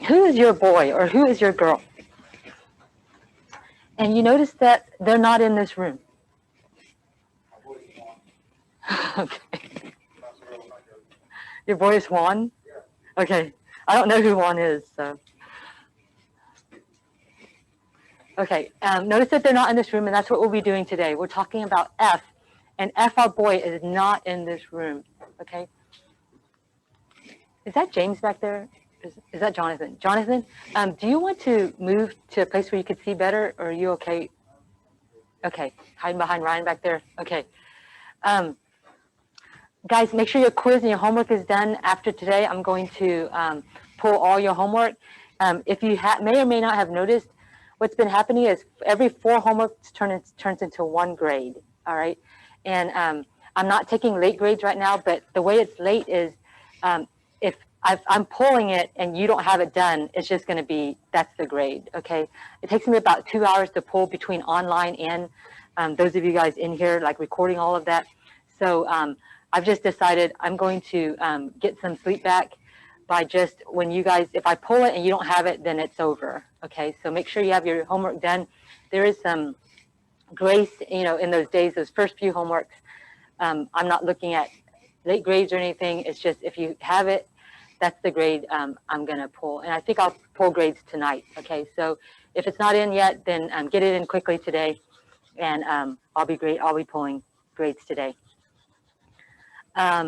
who is your boy or who is your girl? And you notice that they're not in this room. Okay. Your boy is Juan? Okay. I don't know who Juan is, so. Okay, notice that they're not in this room, and that's what we'll be doing today. We're talking about F, and F, our boy, is not in this room, okay? Is that James back there? Is that Jonathan? Jonathan, do you want to move to a place where you could see better, or are you okay? Okay, hiding behind Ryan back there? Okay. Guys, make sure your quiz and your homework is done after today. I'm going to pull all your homework. If you may or may not have noticed, what's been happening is every 4 homeworks turns into 1 grade, all right? And I'm not taking late grades right now, but the way it's late is if I'm pulling it and you don't have it done, it's just going to be, that's the grade, okay? It takes me about 2 hours to pull between online and those of you guys in here, like recording all of that. So I've just decided I'm going to get some sleep back by just when you guys, if I pull it and you don't have it, then it's over. Okay, so make sure you have your homework done. There is some grace, you know, in those days, those first few homeworks. I'm not looking at late grades or anything. It's just if you have it, that's the grade I'm going to pull. And I think I'll pull grades tonight. Okay, so if it's not in yet, then get it in quickly today, and I'll be pulling grades today.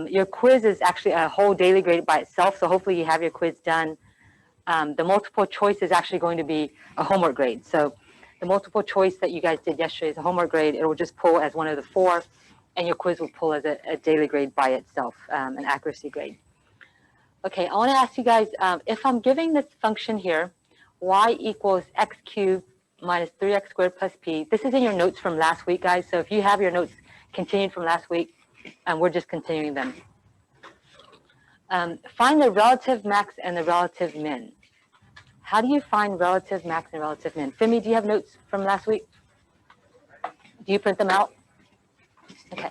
Your quiz is actually a whole daily grade by itself, so hopefully you have your quiz done. The multiple choice is actually going to be a homework grade. So the multiple choice that you guys did yesterday is a homework grade. It will just pull as one of the 4, and your quiz will pull as a daily grade by itself, an accuracy grade. Okay, I want to ask you guys, if I'm giving this function here, y equals x cubed minus 3x squared plus p. This is in your notes from last week, guys. So if you have your notes continued from last week, and we're just continuing them. Find the relative max and the relative min. How do you find relative max and relative min? Femi, do you have notes from last week? Do you print them out? Okay.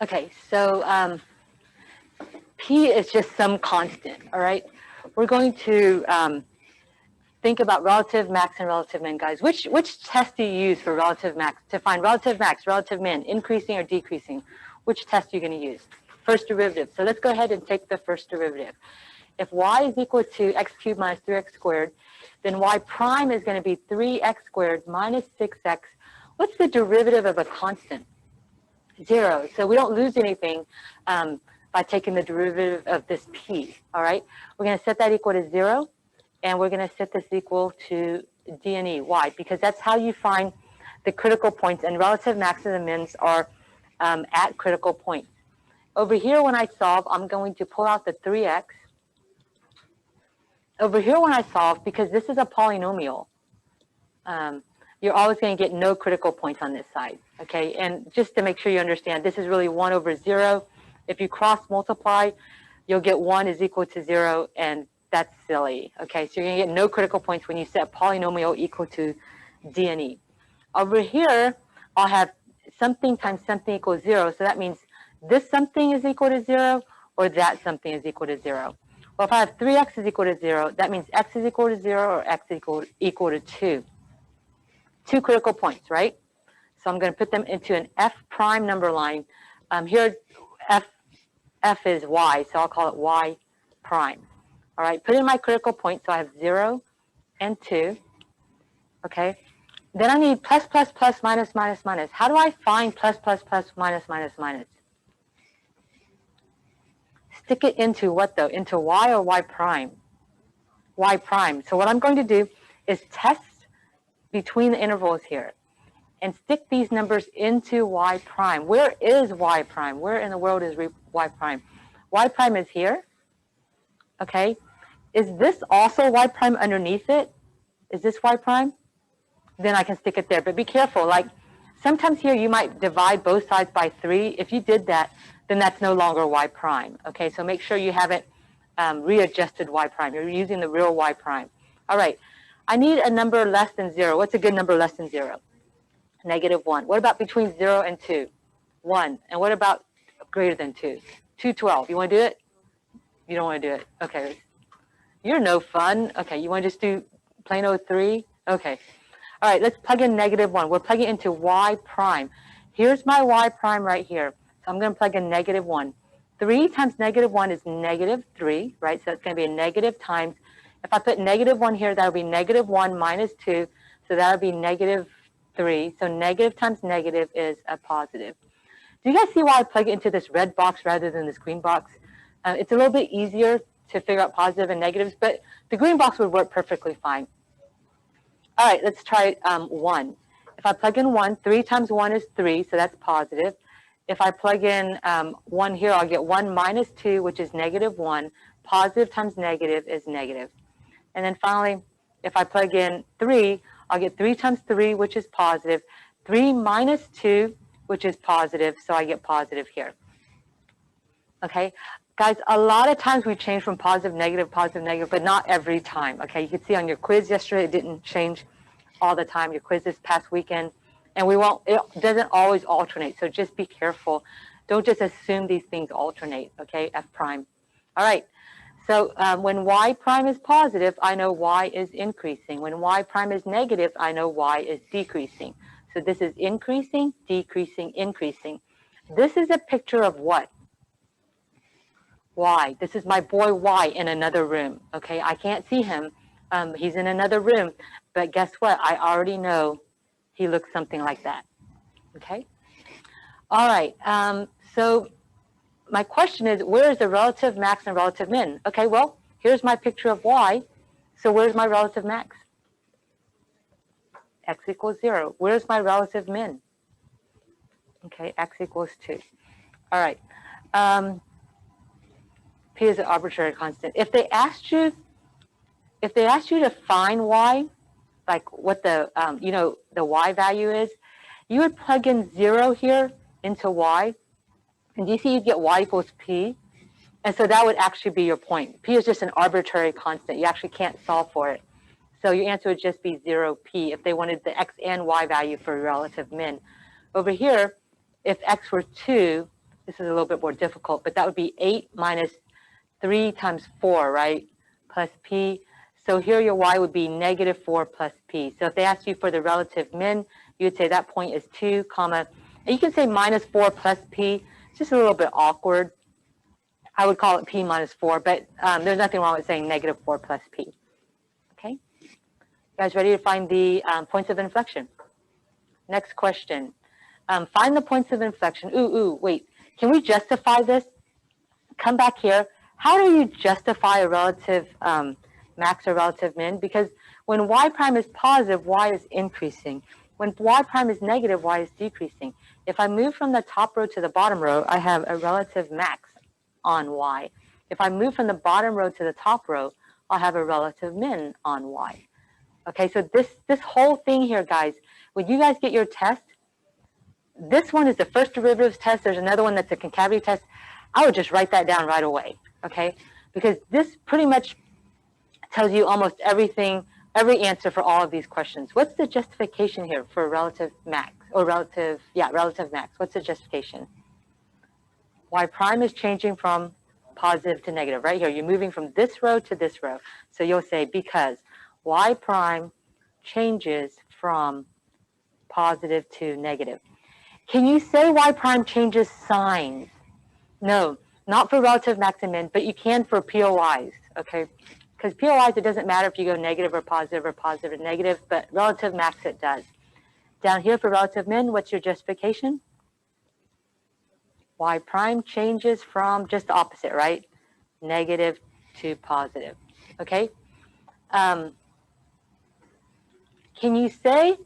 Okay, so P is just some constant, all right? We're going to think about relative max and relative min, guys. Which test do you use for relative max? To find relative max, relative min, increasing or decreasing? Which test are you going to use? First derivative. So let's go ahead and take the first derivative. If y is equal to x cubed minus 3x squared, then y prime is going to be 3x squared minus 6x. What's the derivative of a constant? 0. So we don't lose anything by taking the derivative of this p, all right? We're going to set that equal to 0, and we're going to set this equal to d and e. Why? Because that's how you find the critical points, and relative maxes and mins are at critical points. Over here, when I solve, I'm going to pull out the 3x. Over here, when I solve, because this is a polynomial, you're always going to get no critical points on this side, okay? And just to make sure you understand, this is really 1 over 0. If you cross multiply, you'll get 1 is equal to 0, and that's silly, okay? So you're going to get no critical points when you set polynomial equal to d and e. Over here, I'll have something times something equals 0, so that means this something is equal to 0, or that something is equal to 0. Well, if I have 3x is equal to 0, that means x is equal to 0 or x is equal to 2. 2 critical points, right? So I'm going to put them into an f prime number line. Here, f is y, so I'll call it y prime. All right, put in my critical point, so I have 0 and 2. Okay, then I need plus, plus, plus, minus, minus, minus. How do I find plus, plus, plus, minus, minus, minus? Stick it into what, though? Into y or y prime? Y prime. So what I'm going to do is test between the intervals here and stick these numbers into y prime. Where is y prime? Where in the world is y prime? Y prime is here. Okay. Is this also y prime underneath it? Is this y prime? Then I can stick it there. But be careful. Like sometimes here you might divide both sides by 3. If you did that, then that's no longer y prime. Okay. So make sure you have it readjusted y prime. You're using the real y prime. All right. I need a number less than 0. What's a good number less than 0? -1. What about between 0 and 2? 1. And what about greater than 2? 212. You want to do it? You don't want to do it. Okay. You're no fun. Okay. You want to just do plain old 3? Okay. All right. Let's plug in -1. We're plugging into y prime. Here's my y prime right here. So I'm going to plug in -1. 3 times -1 is -3, right? So it's going to be a negative times. If I put -1 here, that would be -1 minus 2. So that would be -3. So negative times negative is a positive. Do you guys see why I plug it into this red box rather than this green box? It's a little bit easier to figure out positive and negatives, but the green box would work perfectly fine. All right, let's try 1. If I plug in 1, 3 times 1 is 3, so that's positive. If I plug in 1 here, I'll get 1 minus 2, which is -1. Positive times negative is negative. And then finally, if I plug in 3, I'll get 3 times 3, which is positive. 3 minus 2, which is positive, so I get positive here. Okay, guys, a lot of times we change from positive, negative, but not every time. Okay, you can see on your quiz yesterday, it didn't change all the time. Your quiz this past weekend, and it doesn't always alternate, so just be careful. Don't just assume these things alternate, okay, F prime. All right, so when y prime is positive, I know y is increasing. When y prime is negative, I know y is decreasing. So this is increasing, decreasing, increasing. This is a picture of what? Y. This is my boy Y in another room. Okay, I can't see him. He's in another room. But guess what? I already know he looks something like that. Okay? All right. So my question is, where is the relative max and relative min? Okay, well, here's my picture of Y. So where's my relative max? X equals 0. Where's my relative min? Okay, X equals 2. All right. P is an arbitrary constant. If they asked you to find Y, like what the the Y value is, you would plug in 0 here into Y, and you see you'd get Y equals P, and so that would actually be your point. P is just an arbitrary constant. You actually can't solve for it. So your answer would just be 0P if they wanted the X and Y value for relative min. Over here, if X were 2, this is a little bit more difficult, but that would be 8 minus 3 times 4, right, plus P. So here your Y would be -4 plus P. So if they asked you for the relative min, you would say that point is 2, comma, and you can say -4 plus P. It's just a little bit awkward. I would call it P minus 4, but there's nothing wrong with saying -4 plus P. Okay? You guys ready to find the points of inflection? Next question. Find the points of inflection. Wait. Can we justify this? Come back here. How do you justify a relative max or relative min? Because when y prime is positive, y is increasing. When y prime is negative, y is decreasing. If I move from the top row to the bottom row, I have a relative max on y. If I move from the bottom row to the top row, I'll have a relative min on y. Okay, so this whole thing here, guys, when you guys get your test, this one is the first derivatives test. There's another one that's a concavity test. I would just write that down right away, okay? Because this pretty much tells you almost everything, every answer for all of these questions. What's the justification here for relative max, or relative max? What's the justification? Y prime is changing from positive to negative, right here. You're moving from this row to this row. So you'll say because y prime changes from positive to negative. Can you say y prime changes signs? No, not for relative max and min, but you can for POIs, okay? Because POIs, it doesn't matter if you go negative or positive and negative, but relative max it does. Down here for relative min, what's your justification? Y prime changes from just the opposite, right? Negative to positive, okay? Can you say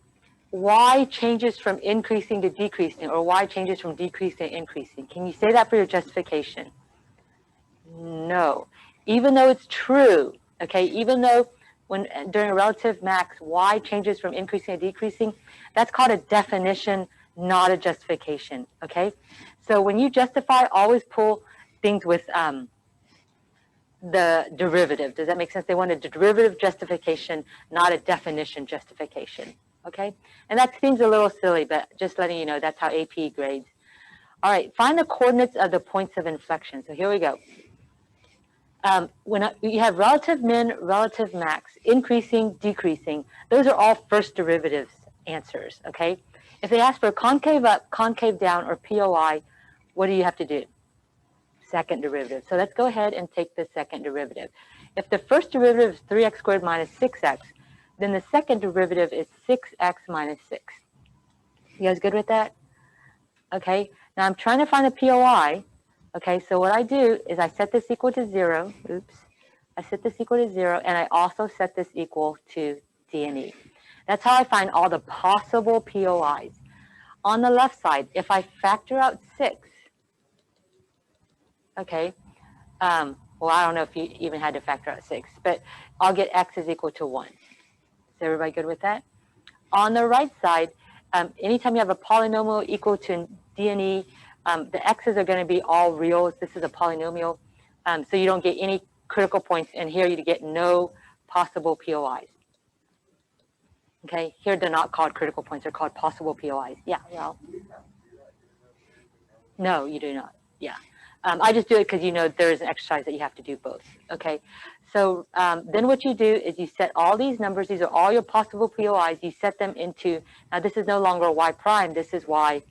y changes from increasing to decreasing, or y changes from decreasing to increasing? Can you say that for your justification? No. Even though it's true, okay, even though during a relative max, y changes from increasing to decreasing, that's called a definition, not a justification, okay? So when you justify, always pull things with the derivative. Does that make sense? They want a derivative justification, not a definition justification. Okay? And that seems a little silly, but just letting you know that's how AP grades. All right, find the coordinates of the points of inflection. So here we go. When you have relative min, relative max, increasing, decreasing, those are all first derivatives answers, okay? If they ask for concave up, concave down, or POI, what do you have to do? Second derivative. So let's go ahead and take the second derivative. If the first derivative is 3x squared minus 6x, then the second derivative is 6x minus 6. You guys good with that? Okay, now I'm trying to find the POI. Okay, so what I do is I set this equal to 0. Oops. I set this equal to 0, and I also set this equal to D and E. That's how I find all the possible POIs. On the left side, if I factor out 6, okay, well, I don't know if you even had to factor out 6, but I'll get x is equal to 1. Is everybody good with that? On the right side, anytime you have a polynomial equal to D and E, the x's are going to be all reals. This is a polynomial, so you don't get any critical points, and here you get no possible POIs. Okay, here they're not called critical points, they're called possible POIs. Yeah, well, no, you do not. Yeah, I just do it because you know there's an exercise that you have to do both. Okay, so then what you do is you set all these numbers, these are all your possible POIs, you set them into, now this is no longer y prime, this is y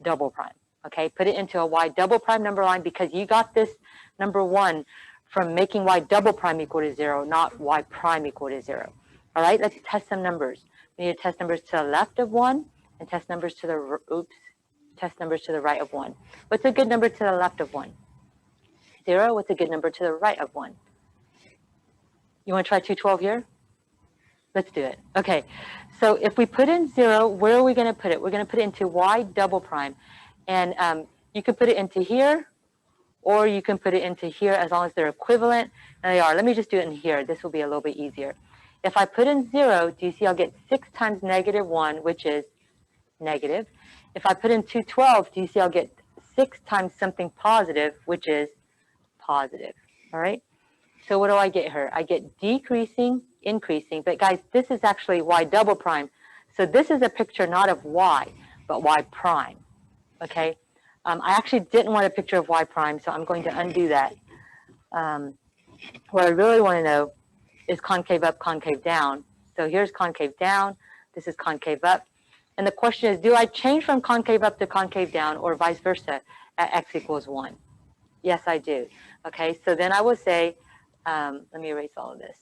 double prime. Okay, put it into a y double prime number line because you got this number 1 from making y double prime equal to 0, not y prime equal to 0. All right, let's test some numbers. We need to test numbers to the left of 1 and test numbers to the, test numbers to the right of 1. What's a good number to the left of 1? 0. What's a good number to the right of 1? You want to try 212 here? Let's do it. Okay, so if we put in 0, where are we going to put it? We're going to put it into y double prime. And you can put it into here, or you can put it into here as long as they're equivalent. And they are. Let me just do it in here. This will be a little bit easier. If I put in 0, do you see I'll get 6 times negative 1, which is negative. If I put in 212, do you see I'll get 6 times something positive, which is positive. All right? So what do I get here? I get decreasing, increasing. But guys, this is actually y double prime. So this is a picture not of y, but y prime. Okay? I actually didn't want a picture of y prime, so I'm going to undo that. What I really want to know is concave up, concave down. So here's concave down. This is concave up. And the question is, do I change from concave up to concave down or vice versa at x equals 1? Yes, I do. Okay, so then I will say, let me erase all of this.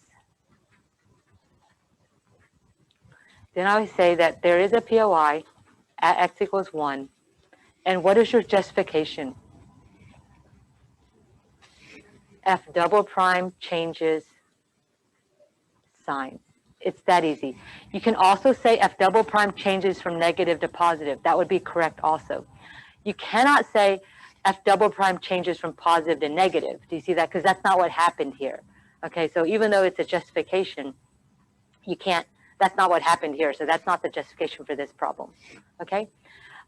Then I would say that there is a POI at x equals 1. And what is your justification? F double prime changes signs. It's that easy. You can also say F double prime changes from negative to positive. That would be correct also. You cannot say F double prime changes from positive to negative. Do you see that? Because that's not what happened here. Okay, so even though it's a justification, you can't, that's not what happened here. So that's not the justification for this problem. Okay?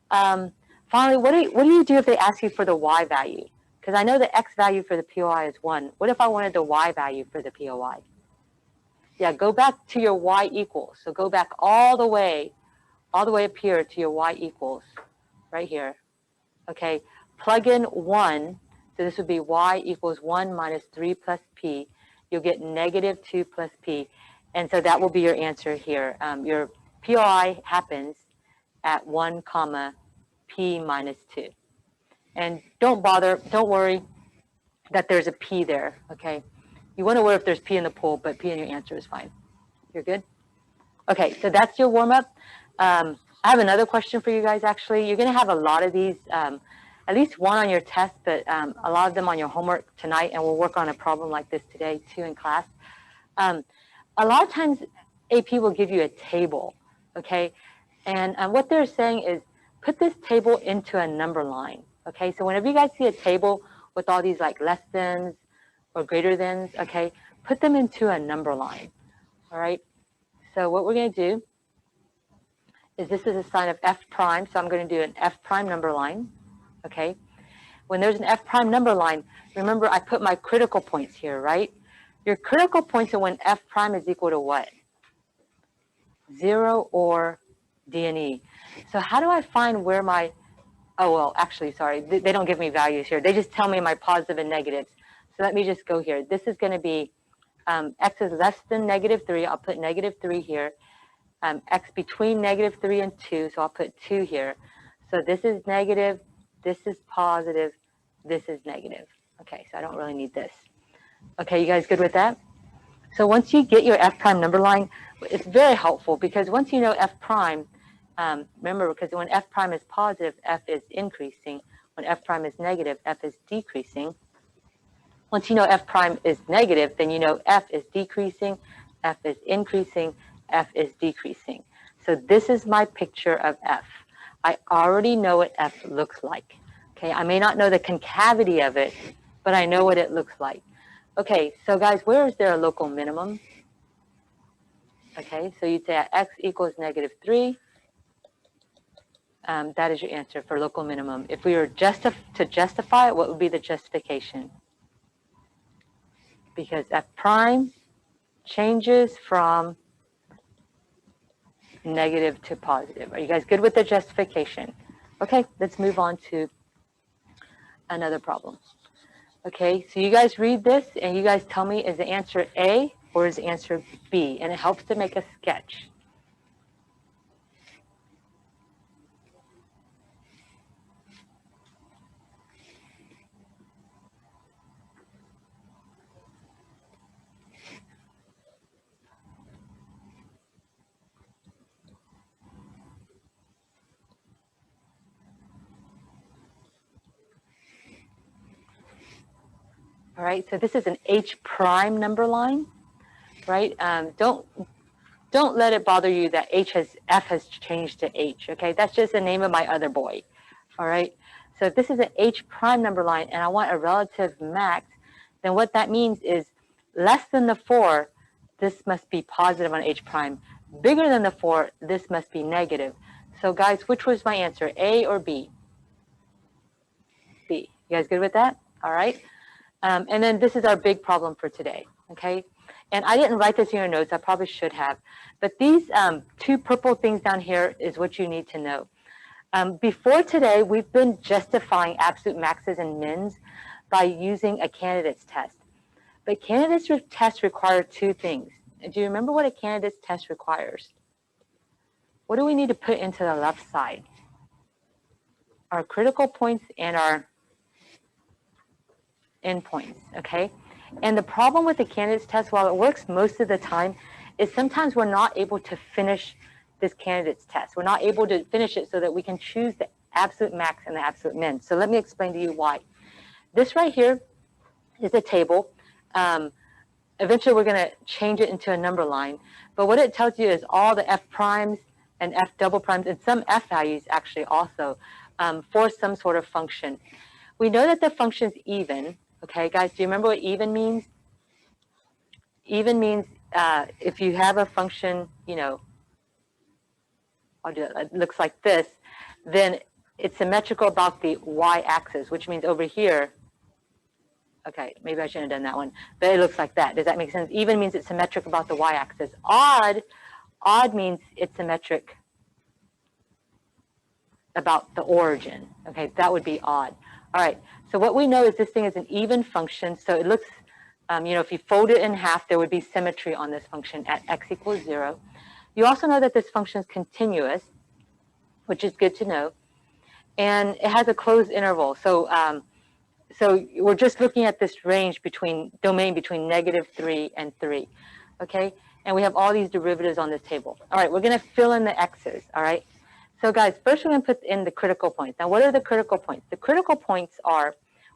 Finally, what do you do if they ask you for the y value? Because I know the x value for the POI is 1. What if I wanted the y value for the POI? Yeah, go back to your y equals. So go back all the way up here to your y equals, right here. Okay, plug in 1. So this would be y equals 1 minus 3 plus p. You'll get negative 2 plus p. And so that will be your answer here. Your POI happens at 1 comma p minus 2. And don't worry that there's a p there, okay? You want to worry if there's p in the pool, but p in your answer is fine. You're good? Okay, so that's your warm-up. I have another question for you guys, actually. You're going to have a lot of these, at least one on your test, but a lot of them on your homework tonight, and we'll work on a problem like this today, too, in class. A lot of times, AP will give you a table, okay? And what they're saying is, put this table into a number line, okay? So whenever you guys see a table with all these like less thans or greater thans, okay, put them into a number line, all right? So what we're going to do is this is a sign of f prime, so I'm going to do an f prime number line, okay? when there's an f prime number line, remember I put my critical points here, right? Your critical points are when f prime is equal to what? 0 or D and E. So how do I find where my, oh, well, actually, sorry, they don't give me values here. They just tell me my positive and negatives. So let me just go here. This is going to be x is less than -3. I'll put -3 here. X between -3 and 2, so I'll put 2 here. So this is negative, this is positive, this is negative. Okay, so I don't really need this. Okay, you guys good with that? So once you get your f prime number line, it's very helpful because once you know f prime, remember, because when f prime is positive, f is increasing. When f prime is negative, f is decreasing. Once you know f prime is negative, then you know f is decreasing, f is increasing, f is decreasing. So this is my picture of f. I already know what f looks like. Okay, I may not know the concavity of it, but I know what it looks like. Okay, so guys, where is there a local minimum? Okay, so you'd say at x equals -3. That is your answer for local minimum. If we were to justify it, what would be the justification? Because f prime changes from negative to positive. Are you guys good with the justification? Okay, let's move on to another problem. Okay, so you guys read this and you guys tell me, is the answer A or is the answer B? And it helps to make a sketch. All right, so this is an H prime number line, right? Don't let it bother you that F has changed to H, okay? That's just the name of my other boy, all right? So if this is an H prime number line and I want a relative max, then what that means is less than the 4, this must be positive on H prime. Bigger than the 4, this must be negative. So guys, which was my answer, A or B? B. You guys good with that? All right. And then this is our big problem for today, okay? And I didn't write this in your notes. I probably should have. But these 2 purple things down here is what you need to know. Before today, we've been justifying absolute maxes and mins by using a candidates test. But candidates tests require 2 things. Do you remember what a candidates test requires? What do we need to put into the left side? Our critical points and our endpoints, okay? And the problem with the candidates test, while it works most of the time, is sometimes we're not able to finish this candidates test. We're not able to finish it so that we can choose the absolute max and the absolute min. So let me explain to you why. This right here is a table. Eventually we're going to change it into a number line. But what it tells you is all the f primes and f double primes and some f values actually also for some sort of function. We know that the function's even. Okay, guys, do you remember what even means? Even means if you have a function, you know, I'll do it, it looks like this, then it's symmetrical about the y-axis, which means over here, okay, maybe I shouldn't have done that one, but it looks like that. Does that make sense? Even means it's symmetric about the y-axis. Odd means it's symmetric about the origin. Okay, that would be odd. All right, so what we know is this thing is an even function, so it looks, you know, if you fold it in half, there would be symmetry on this function at x equals 0. You also know that this function is continuous, which is good to know, and it has a closed interval. So, so we're just looking at this range domain between -3 and 3, okay? And we have all these derivatives on this table. All right, we're going to fill in the x's, all right? So guys, first we're going to put in the critical points. Now, what are the critical points? The critical points are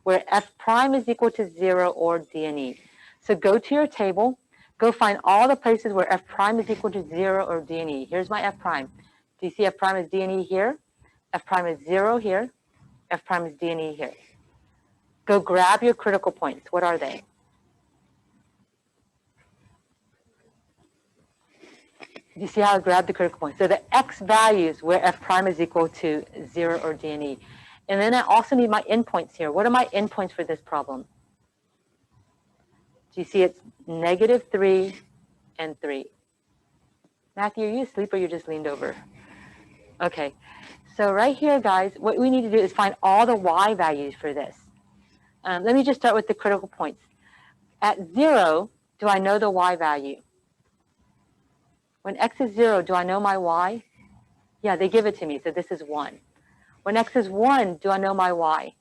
where f prime is equal to 0 or D and E. So go to your table, go find all the places where f prime is equal to 0 or D and E. Here's my f prime. Do you see f prime is D and E here? F prime is 0 here. F prime is D and E here. Go grab your critical points. What are they? You see how I grabbed the critical points? So the x values where f prime is equal to 0 or D and E. And then I also need my endpoints here. What are my endpoints for this problem? Do you see it's -3 and 3? Matthew, are you asleep or you just leaned over? Okay. So right here, guys, what we need to do is find all the y values for this. Let me just start with the critical points. At 0, do I know the y value? When x is 0, do I know my y? Yeah, they give it to me, so this is 1. When x is 1, do I know my y?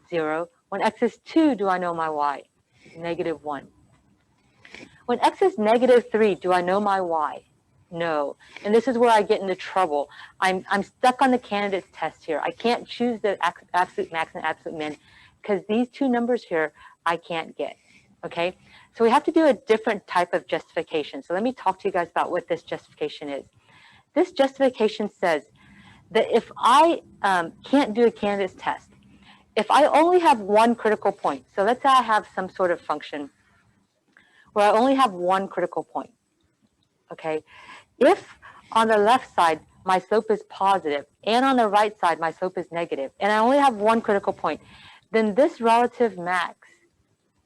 0. When x is 2, do I know my y? -1. When x is -3, do I know my y? No. And this is where I get into trouble. I'm stuck on the candidates test here. I can't choose the absolute max and absolute min because these two numbers here I can't get. Okay? So we have to do a different type of justification. So let me talk to you guys about what this justification is. This justification says that if I can't do a candidates test, if I only have one critical point, so let's say I have some sort of function where I only have one critical point, okay? If on the left side my slope is positive and on the right side my slope is negative, and I only have one critical point, then this relative max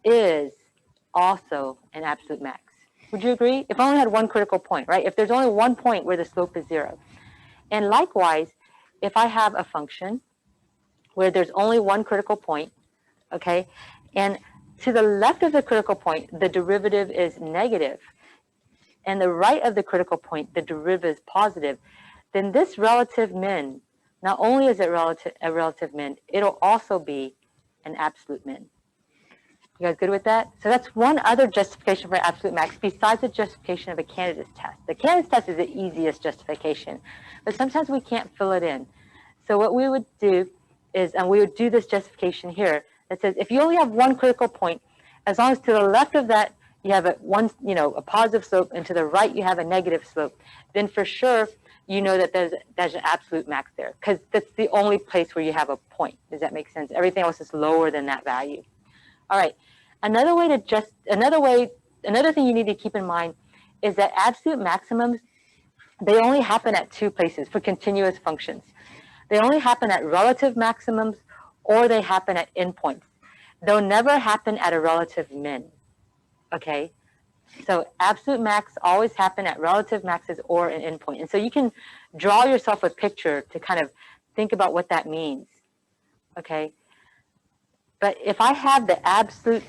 is also an absolute max. Would you agree? If I only had one critical point, right? If there's only one point where the slope is 0. And likewise, if I have a function where there's only one critical point, okay, and to the left of the critical point, the derivative is negative, and the right of the critical point, the derivative is positive, then this relative min, not only is it a relative min, it'll also be an absolute min. You guys good with that? So that's one other justification for absolute max besides the justification of a candidates test. The candidates test is the easiest justification, but sometimes we can't fill it in. So what we would do is, and we would do this justification here that says if you only have one critical point, as long as to the left of that you have a positive slope, and to the right you have a negative slope, then for sure you know that there's an absolute max there, because that's the only place where you have a point. Does that make sense? Everything else is lower than that value. All right. Another thing you need to keep in mind is that absolute maximums, they only happen at two places for continuous functions. They only happen at relative maximums, or they happen at endpoints. They'll never happen at a relative min. Okay? So absolute max always happen at relative maxes or an endpoint. And so you can draw yourself a picture to kind of think about what that means. Okay? But if I have the absolute,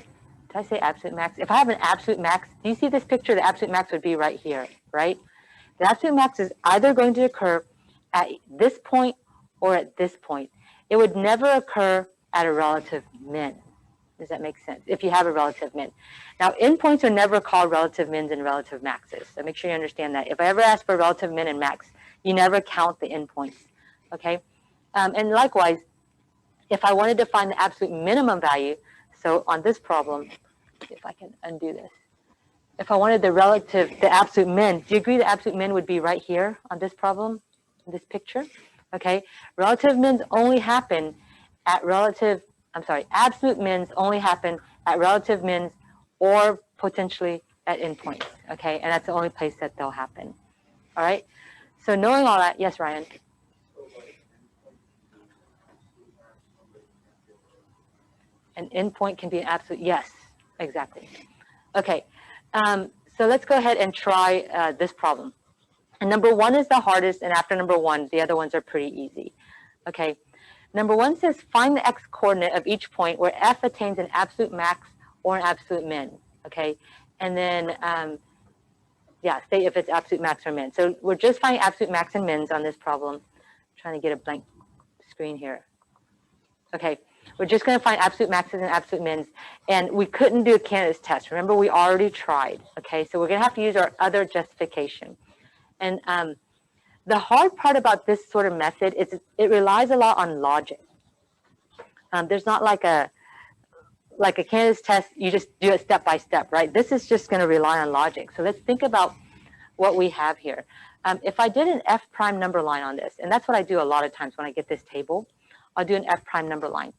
did I say absolute max? If I have an absolute max, do you see this picture? The absolute max would be right here, right? The absolute max is either going to occur at this point or at this point. It would never occur at a relative min. Does that make sense? If you have a relative min. Now, endpoints are never called relative mins and relative maxes. So make sure you understand that. If I ever ask for relative min and max, you never count the endpoints. Okay? And likewise, if I wanted to find the absolute minimum value, so on this problem, if I can undo this. If I wanted the absolute min, do you agree the absolute min would be right here on this problem, in this picture? Okay, relative mins only happen at absolute mins only happen at relative mins or potentially at endpoints, okay? And that's the only place that they'll happen, all right? So knowing all that, yes, Ryan? An endpoint can be an absolute, yes, exactly. Okay, so let's go ahead and try this problem. And number 1 is the hardest, and after number 1, the other ones are pretty easy. Okay, number 1 says find the x-coordinate of each point where f attains an absolute max or an absolute min. Okay, and then, state if it's absolute max or min. So we're just finding absolute max and mins on this problem. I'm trying to get a blank screen here. Okay, we're just going to find absolute maxes and absolute mins, and we couldn't do a candidates test. Remember, we already tried. Okay, so we're going to have to use our other justification. And the hard part about this sort of method is it relies a lot on logic. There's not like a candidates test, you just do it step by step, right? This is just going to rely on logic. So let's think about what we have here. If I did an f prime number line on this, and that's what I do a lot of times when I get this table, I'll do an f prime number line.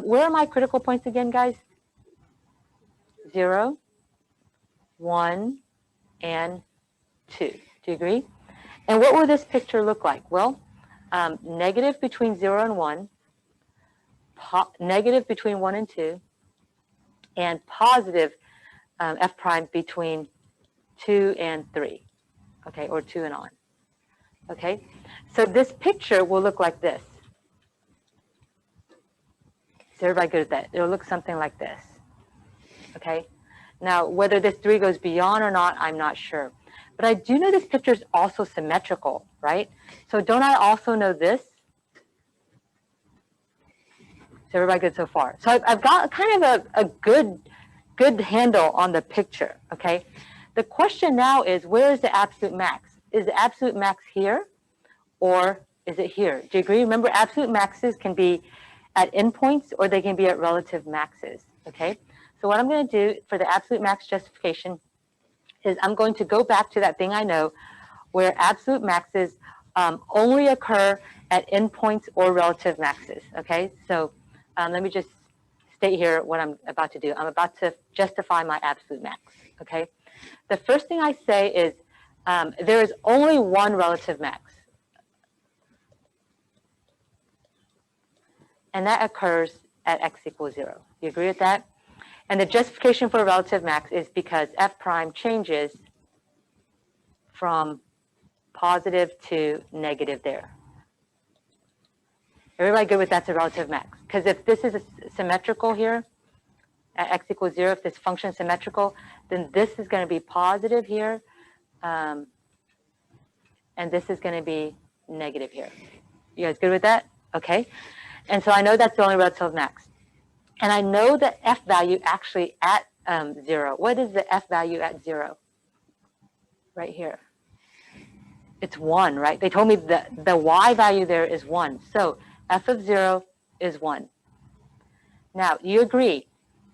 Where are my critical points again, guys? 0, 1, and 2. Do you agree? And what will this picture look like? Well, negative between 0 and 1, negative between 1 and 2, and positive f prime between 2 and 3, okay, or 2 and on. Okay, so this picture will look like this. Is everybody good at that? It'll look something like this. Okay, now whether this 3 goes beyond or not, I'm not sure. But I do know this picture is also symmetrical, right? So don't I also know this? Is everybody good so far? So I've got kind of a good handle on the picture, okay? The question now is, where is the absolute max? Is the absolute max here, or is it here? Do you agree? Remember, absolute maxes can be at endpoints, or they can be at relative maxes, okay? So what I'm going to do for the absolute max justification is I'm going to go back to that thing I know where absolute maxes only occur at endpoints or relative maxes, okay? So let me just state here what I'm about to do. I'm about to justify my absolute max, okay? The first thing I say is there is only one relative max, and that occurs at x equals 0. You agree with that? And the justification for a relative max is because f prime changes from positive to negative there. Everybody good with that's a relative max? Because if this is symmetrical here, at x equals 0, if this function is symmetrical, then this is going to be positive here, and this is going to be negative here. You guys good with that? Okay. And so I know that's the only relative max. And I know the f value actually at 0. What is the f value at 0? Right here. It's 1, right? They told me the y value there is 1. So f of 0 is 1. Now, you agree,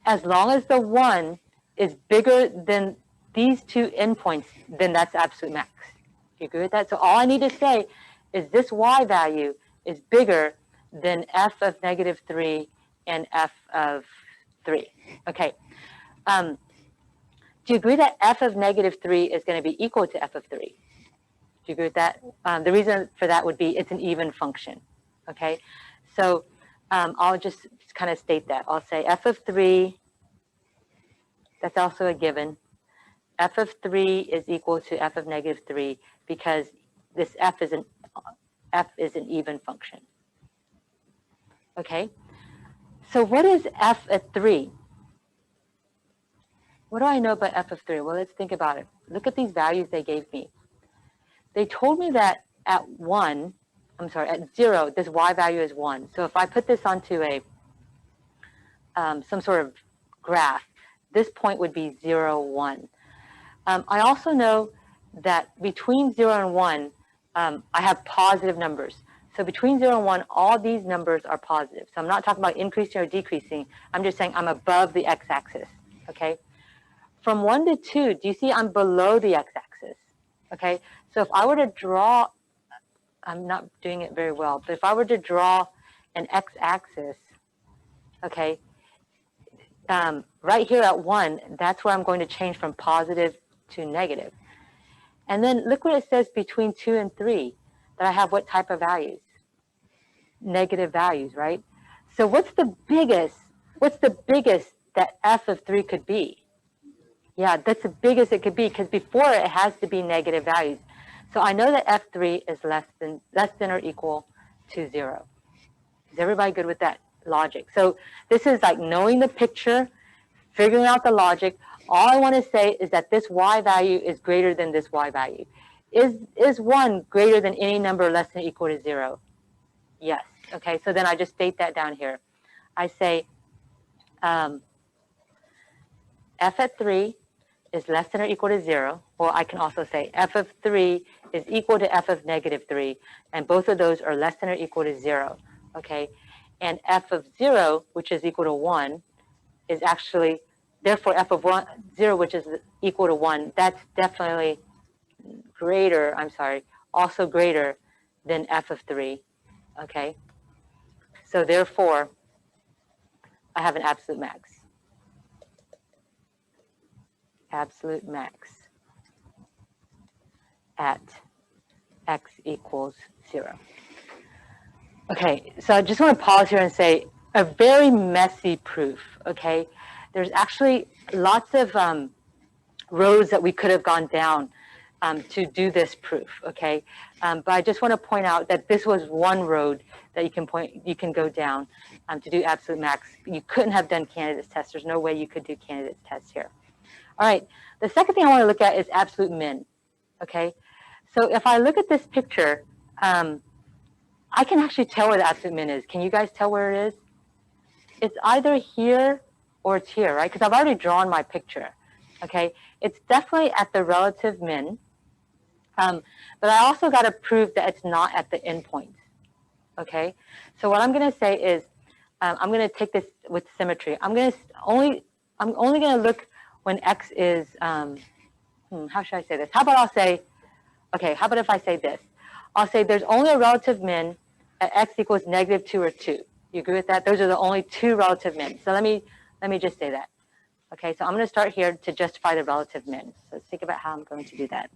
as long as the 1 is bigger than these two endpoints, then that's absolute max. You agree with that? So all I need to say is this y value is bigger than f of negative 3 and f of 3. Okay. Do you agree that f of negative 3 is going to be equal to f of 3? Do you agree with that? The reason for that would be it's an even function. Okay. So I'll just kind of state that. I'll say f of 3, that's also a given. F of 3 is equal to f of negative 3 because this f is an even function. Okay. So what is f at 3? What do I know about f of 3? Well, let's think about it. Look at these values they gave me. They told me that at 0, this y value is 1. So if I put this onto a some sort of graph, this point would be 0, 1. I also know that between 0 and 1, I have positive numbers. So between 0 and 1, all these numbers are positive. So I'm not talking about increasing or decreasing. I'm just saying I'm above the x-axis, okay? From 1 to 2, do you see I'm below the x-axis, okay? So if I were to draw, I'm not doing it very well, but if I were to draw an x-axis, okay, right here at 1, that's where I'm going to change from positive to negative. And then look what it says between 2 and 3, that I have what type of values? Negative values, right? So what's the biggest that f of 3 could be? Yeah, that's the biggest it could be, because before it has to be negative values. So I know that f3 is less than or equal to 0. Is everybody good with that logic? So this is like knowing the picture, figuring out the logic. All I want to say is that this y value is greater than this y value. Is 1 greater than any number less than or equal to 0? Yes. Okay, so then I just state that down here. I say f at 3 is less than or equal to 0, or I can also say f of 3 is equal to f of negative 3, and both of those are less than or equal to 0, okay? And f of 0, which is equal to 1, is actually, therefore f of 0, which is equal to 1, that's definitely greater, also greater than f of 3, okay? So therefore, I have an absolute max. Absolute max at x equals 0. Okay, so I just want to pause here and say, a very messy proof, okay? There's actually lots of roads that we could have gone down to do this proof, okay? But I just want to point out that this was one road that you can go down to do absolute max. You couldn't have done candidates test. There's no way you could do candidates test here. All right, the second thing I want to look at is absolute min, okay? So if I look at this picture, I can actually tell where the absolute min is. Can you guys tell where it is? It's either here or it's here, right? Because I've already drawn my picture, okay? It's definitely at the relative min, but I also got to prove that it's not at the endpoint, okay? So what I'm going to say is, I'm going to take this with symmetry. I'm only going to look when x is, how should I say this? How about I'll say, okay, how about if I say this? I'll say there's only a relative min at x equals -2 or 2. You agree with that? Those are the only two relative min. So let me just say that. Okay, so I'm going to start here to justify the relative min. So let's think about how I'm going to do that.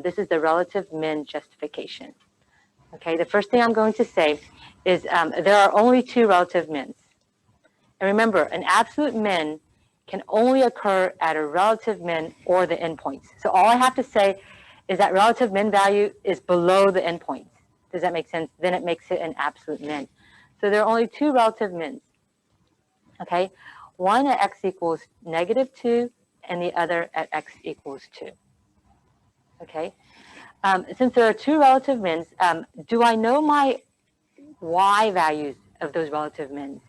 This is the relative min justification. Okay, the first thing I'm going to say is there are only two relative mins. And remember, an absolute min can only occur at a relative min or the endpoints. So all I have to say is that relative min value is below the endpoints. Does that make sense? Then it makes it an absolute min. So there are only two relative mins. Okay, one at x equals -2 and the other at x equals 2. Okay, since there are two relative mins, do I know my y values of those relative mins?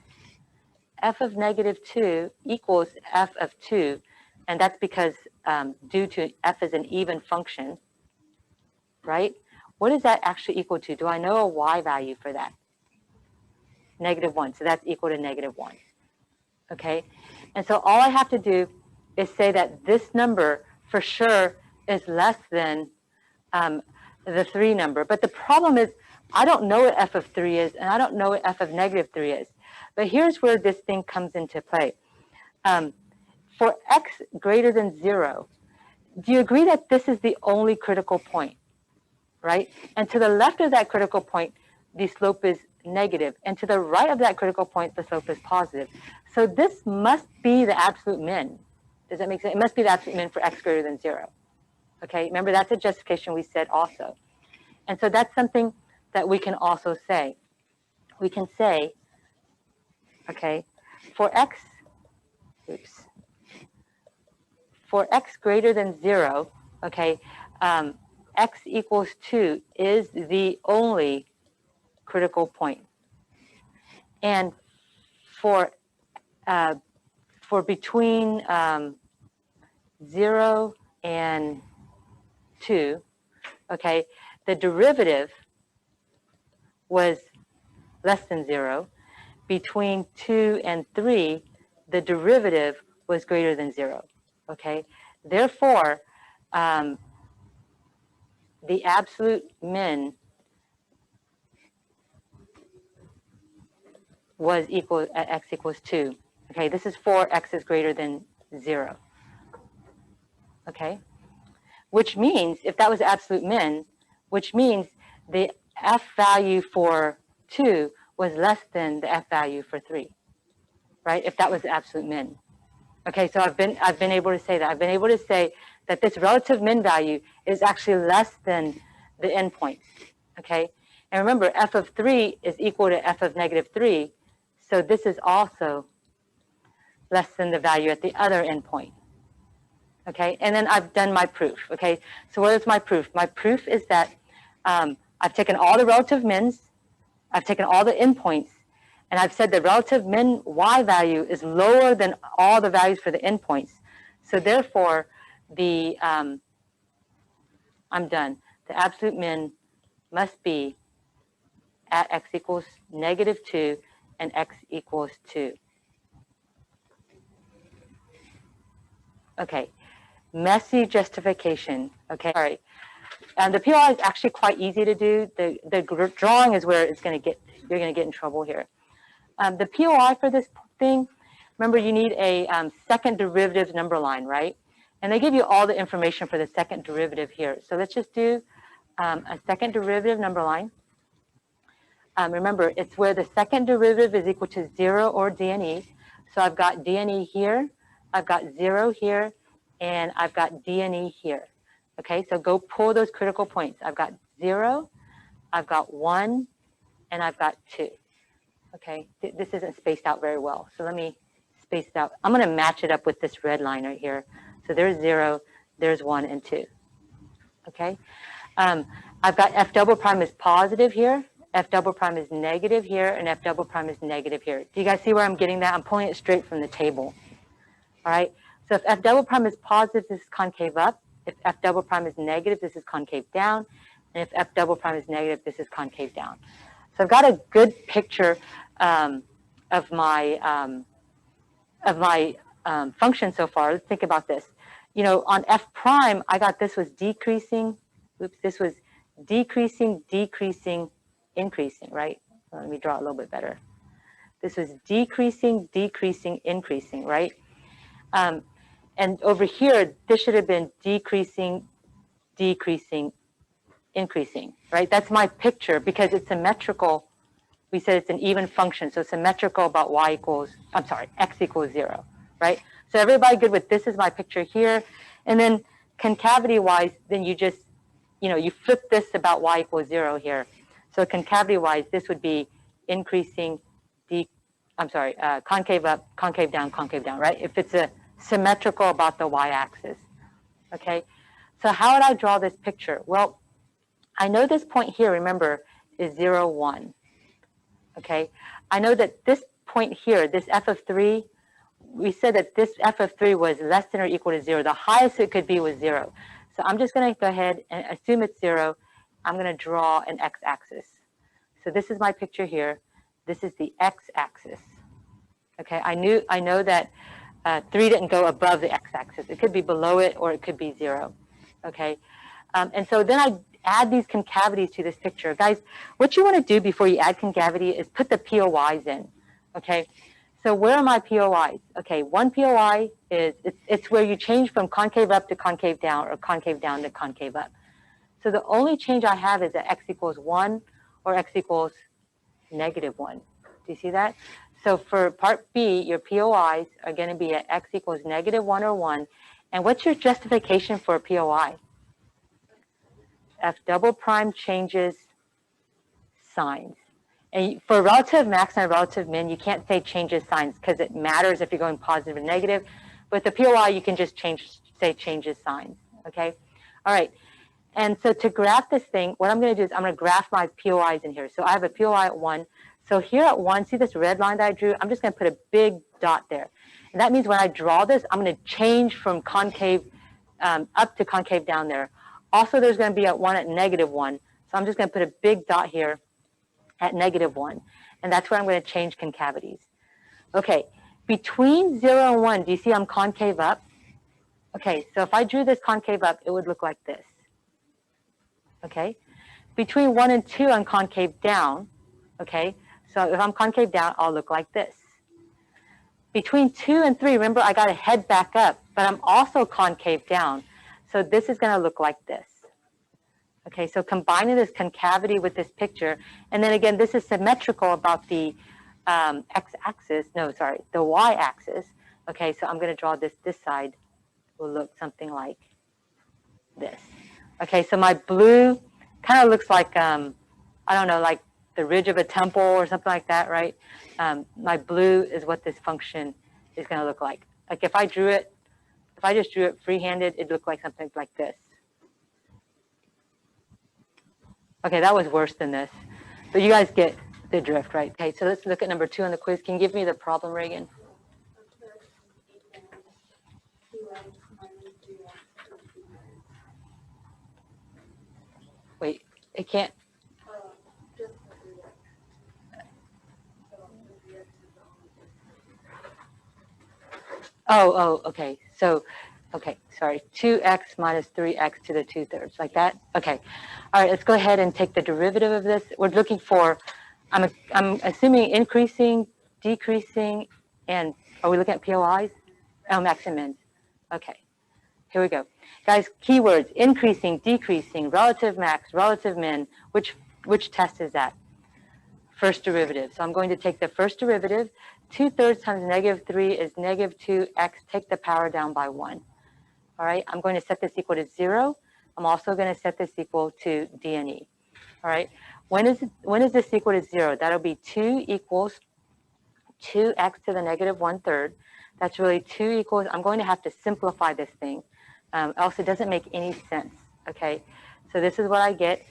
F of -2 equals f of 2, and that's because due to f is an even function, right? What does that actually equal to? Do I know a y value for that? -1, so that's equal to -1, okay? And so all I have to do is say that this number for sure is less than the 3 number. But the problem is I don't know what f of 3 is, and I don't know what f of -3 is. But here's where this thing comes into play. For x greater than 0, do you agree that this is the only critical point, right? And to the left of that critical point, the slope is negative. And to the right of that critical point, the slope is positive. So this must be the absolute min. Does that make sense? It must be the absolute min for x greater than 0. Okay, remember that's a justification we said also. And so that's something that we can also say. We can say, okay, for x greater than 0, okay, x equals 2 is the only critical point. And for between 0 and 2, okay, the derivative was less than 0. Between 2 and 3, the derivative was greater than 0. Okay, therefore, the absolute min was equal at x equals 2. Okay, this is for x is greater than 0. Okay, which means if that was absolute min, which means the f value for 2 was less than the f value for 3, right? If that was the absolute min. Okay, so I've been able to say that. I've been able to say that this relative min value is actually less than the endpoint. Okay, and remember, f of 3 is equal to f of -3, so this is also less than the value at the other endpoint. Okay, and then I've done my proof. Okay, so what is my proof? My proof is that I've taken all the relative mins, I've taken all the endpoints, and I've said the relative min y value is lower than all the values for the endpoints. So therefore, I'm done. The absolute min must be at x equals -2 and x equals 2. Okay, messy justification. Okay, all right. And the POI is actually quite easy to do. The drawing is where it's going to you're going to get in trouble here. The POI for this thing, remember you need a second derivative number line, right? And they give you all the information for the second derivative here. So let's just do a second derivative number line. remember, it's where the second derivative is equal to 0 or dne. So I've got dne here, I've got 0 here, and I've got dne here. Okay, so go pull those critical points. I've got 0, I've got 1, and I've got 2. Okay, this isn't spaced out very well. So let me space it out. I'm going to match it up with this red line right here. So there's 0, there's 1, and 2. Okay, I've got f double prime is positive here, f double prime is negative here, and f double prime is negative here. Do you guys see where I'm getting that? I'm pulling it straight from the table. All right, so if f double prime is positive, this is concave up. If f double prime is negative, this is concave down. And if f double prime is negative, this is concave down. So I've got a good picture of my function so far. Let's think about this. You know, on f prime, I got this was decreasing. Oops, this was decreasing, decreasing, increasing, right? Let me draw it a little bit better. This was decreasing, decreasing, increasing, right? And over here, this should have been decreasing, decreasing, increasing, right? That's my picture because it's symmetrical. We said it's an even function, so symmetrical about x equals 0, right? So everybody good with this is my picture here. And then concavity-wise, then you just, you flip this about y equals 0 here. So concavity-wise, this would be increasing, concave up, concave down, right? If it's a symmetrical about the y-axis, okay? So how would I draw this picture? Well, I know this point here, remember, is 0, 1. Okay, I know that this point here, this f of 3, we said that this f of 3 was less than or equal to 0. The highest it could be was 0. So I'm just going to go ahead and assume it's 0. I'm going to draw an x-axis. So this is my picture here. This is the x-axis. Okay, I know that 3 didn't go above the x-axis. It could be below it or it could be 0. Okay, and so then I add these concavities to this picture. Guys, what you want to do before you add concavity is put the POIs in, okay? So where are my POIs? Okay, one POI is, it's where you change from concave up to concave down or concave down to concave up. So the only change I have is that x equals 1 or x equals negative 1. Do you see that? So for part B, your POIs are going to be at x equals negative 1 or 1. And what's your justification for a POI? F double prime changes signs. And for relative max and relative min, you can't say changes signs because it matters if you're going positive or negative. With the POI, you can just say changes signs, okay? All right, and so to graph this thing, what I'm going to do is I'm going to graph my POIs in here. So I have a POI at 1. So here at 1, see this red line that I drew? I'm just going to put a big dot there. And that means when I draw this, I'm going to change from concave up to concave down there. Also, there's going to be at 1 at negative 1. So I'm just going to put a big dot here at negative 1. And that's where I'm going to change concavities. Okay, between 0 and 1, do you see I'm concave up? Okay, so if I drew this concave up, it would look like this. Okay, between 1 and 2, I'm concave down. Okay, so if I'm concave down, I'll look like this. Between 2 and 3, remember I got to head back up, but I'm also concave down. So this is going to look like this. Okay, so combining this concavity with this picture, and then again, this is symmetrical about the x-axis, the y-axis. Okay, so I'm going to draw this side will look something like this. Okay, so my blue kind of looks like, I don't know, like the ridge of a temple or something like that, right? My blue is what this function is going to look like. Like if I just drew it free-handed, it'd look like something like this. Okay, that was worse than this. But you guys get the drift, right? Okay, so let's look at number 2 on the quiz. Can you give me the problem, Reagan? Wait, it can't. Oh, okay. So, okay, sorry. 2x minus 3x to the 2/3, like that? Okay. All right, let's go ahead and take the derivative of this. We're looking for, I'm assuming increasing, decreasing, and are we looking at POIs? Oh, max and min. Okay, here we go. Guys, keywords, increasing, decreasing, relative max, relative min. Which test is that? first derivative. So I'm going to take the first derivative. 2/3 times -3 is -2x. Take the power down by 1. All right, I'm going to set this equal to 0. I'm also going to set this equal to d and e. All right, when is this equal to 0? That'll be 2 equals 2x to the -1/3. That's really 2 equals, I'm going to have to simplify this thing, else it doesn't make any sense, okay? So this is what I get.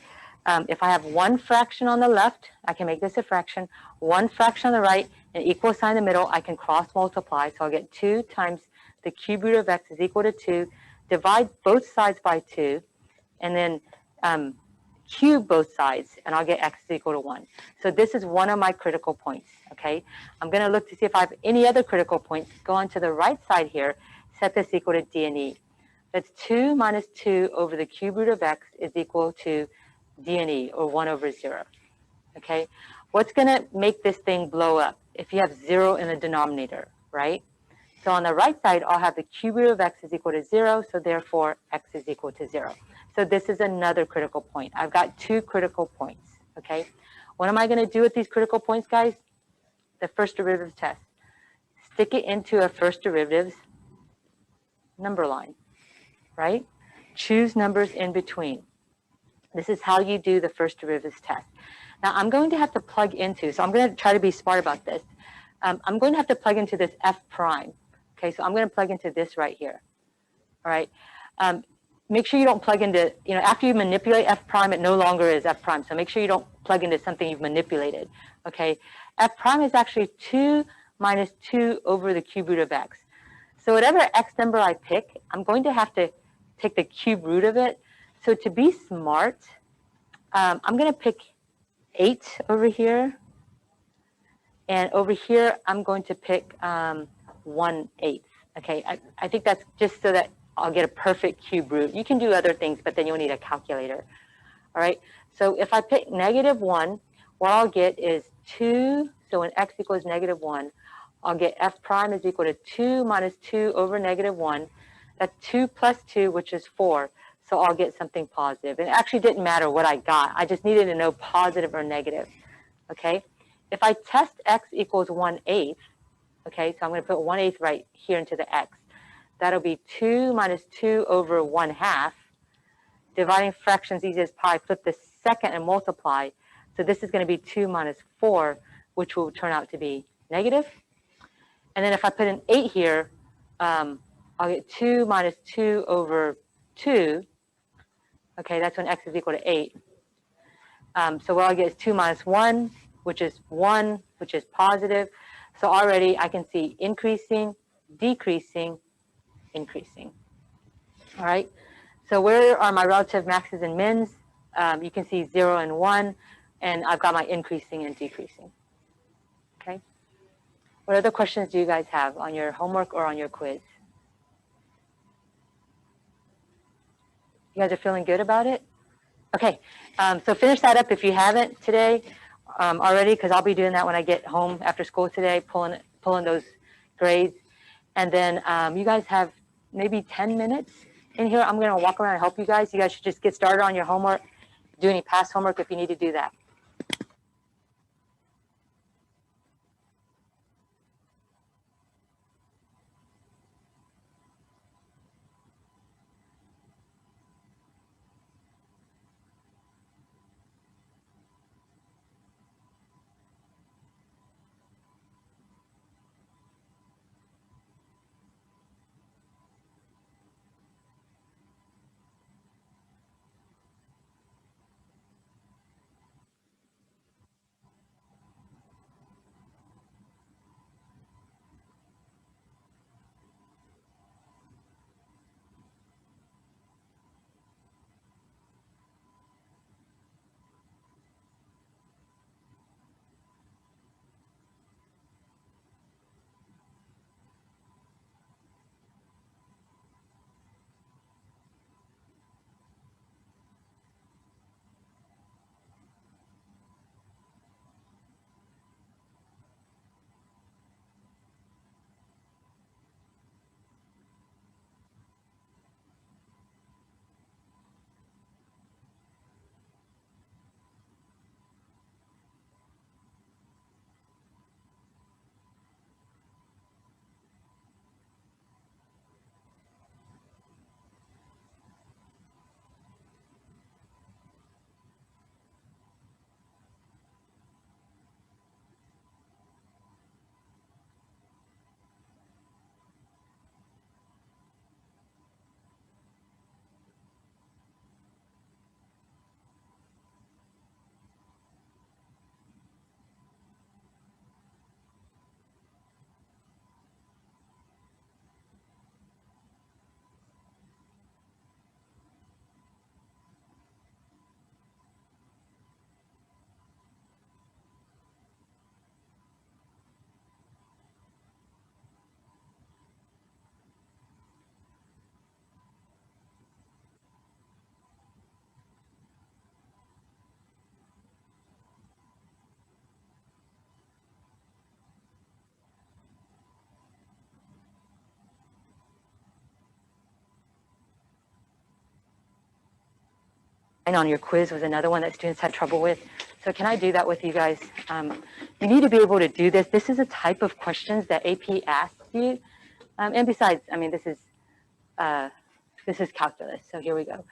If I have one fraction on the left, I can make this a fraction. One fraction on the right, an equal sign in the middle, I can cross multiply. So I'll get 2 times the cube root of x is equal to 2. Divide both sides by 2, and then cube both sides, and I'll get x is equal to 1. So this is one of my critical points, okay? I'm going to look to see if I have any other critical points. Go on to the right side here, set this equal to d and e. That's 2 minus 2 over the cube root of x is equal to d and e, or 1 over 0, okay? What's going to make this thing blow up? If you have 0 in the denominator, right? So on the right side, I'll have the cube root of x is equal to 0, so therefore x is equal to 0. So this is another critical point. I've got 2 critical points, okay? What am I going to do with these critical points, guys? The first derivative test. Stick it into a first derivatives number line, right? Choose numbers in between. This is how you do the first derivatives test. Now, I'm going to have to plug into, so I'm going to try to be smart about this. I'm going to have to plug into this f prime. Okay, so I'm going to plug into this right here. All right. Make sure you don't plug into, after you manipulate f prime, it no longer is f prime. So make sure you don't plug into something you've manipulated. Okay. F prime is actually 2 minus 2 over the cube root of x. So whatever x number I pick, I'm going to have to take the cube root of it. So to be smart, I'm going to pick 8 over here. And over here, I'm going to pick 1/8. Okay, I think that's just so that I'll get a perfect cube root. You can do other things, but then you'll need a calculator. All right, so if I pick -1, what I'll get is 2. So when x equals -1, I'll get f prime is equal to 2 minus 2 over -1. That's 2 plus 2, which is 4. So I'll get something positive. And it actually didn't matter what I got. I just needed to know positive or negative. Okay, if I test x equals 1/8, okay, so I'm going to put 1/8 right here into the x. That'll be 2 minus 2 over 1/2. Dividing fractions easy as pie, flip the second and multiply. So this is going to be 2 minus 4, which will turn out to be negative. And then if I put an 8 here, I'll get 2 minus 2 over 2. Okay, that's when x is equal to 8. So what I'll get is 2 minus 1, which is 1, which is positive. So already I can see increasing, decreasing, increasing. All right. So where are my relative maxes and mins? You can see 0 and 1, and I've got my increasing and decreasing. Okay. What other questions do you guys have on your homework or on your quiz? You guys are feeling good about it? Okay. So finish that up if you haven't today already, because I'll be doing that when I get home after school today, pulling those grades. And then you guys have maybe 10 minutes in here. I'm going to walk around and help you guys. You guys should just get started on your homework, do any past homework if you need to do that. on your quiz was another one that students had trouble with. So can I do that with you guys? You need to be able to do this. This is a type of questions that AP asks you. And besides, I mean, this is calculus. So here we go.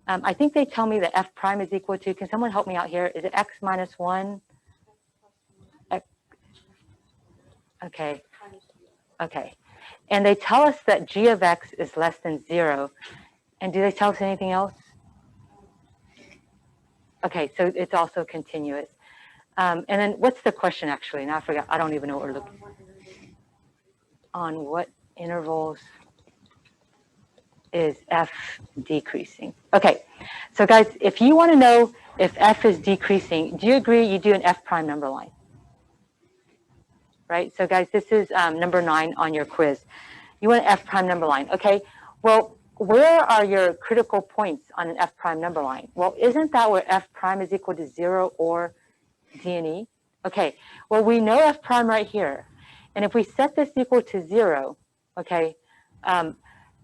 I think they tell me that f prime is equal to, can someone help me out here? Is it x minus 1? Okay. Okay. And they tell us that g of x is less than 0. And do they tell us anything else? Okay, so it's also continuous. And then what's the question actually? Now I forgot. I don't even know what we're looking for. On what intervals is f decreasing? Okay, so guys, if you want to know if f is decreasing, do you agree you do an f prime number line? Right, so guys, this is number 9 on your quiz. You want an f prime number line. Okay, well, where are your critical points on an f prime number line? Well, isn't that where f prime is equal to 0 or d and e? Okay, well, we know f prime right here. And if we set this equal to 0, okay,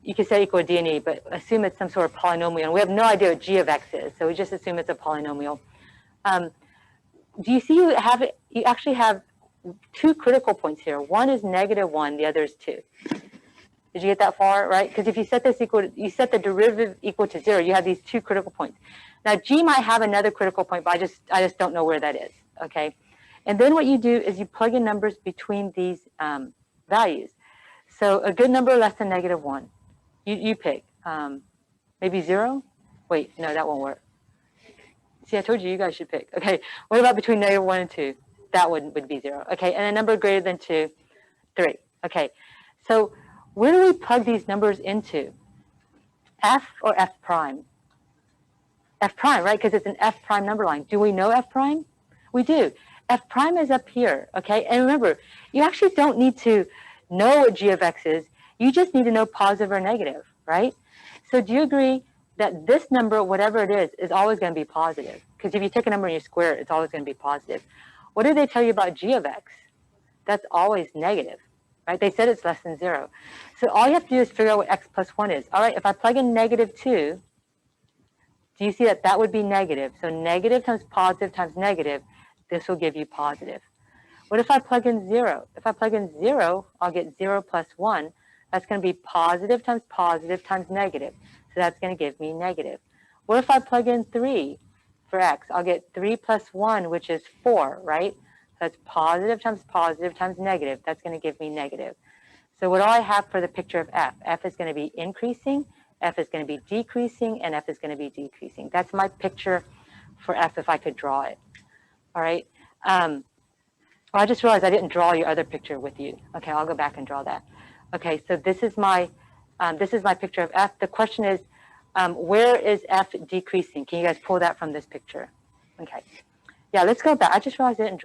you can set equal to d and e, but assume it's some sort of polynomial. And we have no idea what g of x is, so we just assume it's a polynomial. Do you see you actually have 2 critical points here. One is -1, the other is 2. Did you get that far, right? Because if you set this you set the derivative equal to 0, you have these 2 critical points. Now, g might have another critical point, but I just don't know where that is, okay? And then what you do is you plug in numbers between these values. So a good number less than -1, you pick. Maybe 0? Wait, no, that won't work. See, I told you guys should pick. Okay, what about between -1 and 2? That would be 0. Okay, and a number greater than 2, 3. Okay, so where do we plug these numbers into? F or f prime? F prime, right? Because it's an f prime number line. Do we know f prime? We do. F prime is up here, okay? And remember, you actually don't need to know what g of x is. You just need to know positive or negative, right? So do you agree that this number, whatever it is always going to be positive? Because if you take a number and you square it, it's always going to be positive. What did they tell you about g of x? That's always negative, right? They said it's less than 0. So all you have to do is figure out what x plus 1 is. All right, if I plug in -2, do you see that that would be negative? So negative times positive times negative, this will give you positive. What if I plug in 0? If I plug in 0, I'll get 0 plus 1. That's going to be positive times negative. So that's going to give me negative. What if I plug in 3 for x? I'll get 3 plus 1, which is 4, right? So that's positive times negative. That's going to give me negative. So what do I have for the picture of f? F is going to be increasing, f is going to be decreasing, and f is going to be decreasing. That's my picture for f if I could draw it. All right. Well, I just realized I didn't draw your other picture with you. Okay, I'll go back and draw that. Okay, so this is my picture of f. The question is, where is f decreasing? Can you guys pull that from this picture? Okay. Yeah, let's go back. I just realized I didn't draw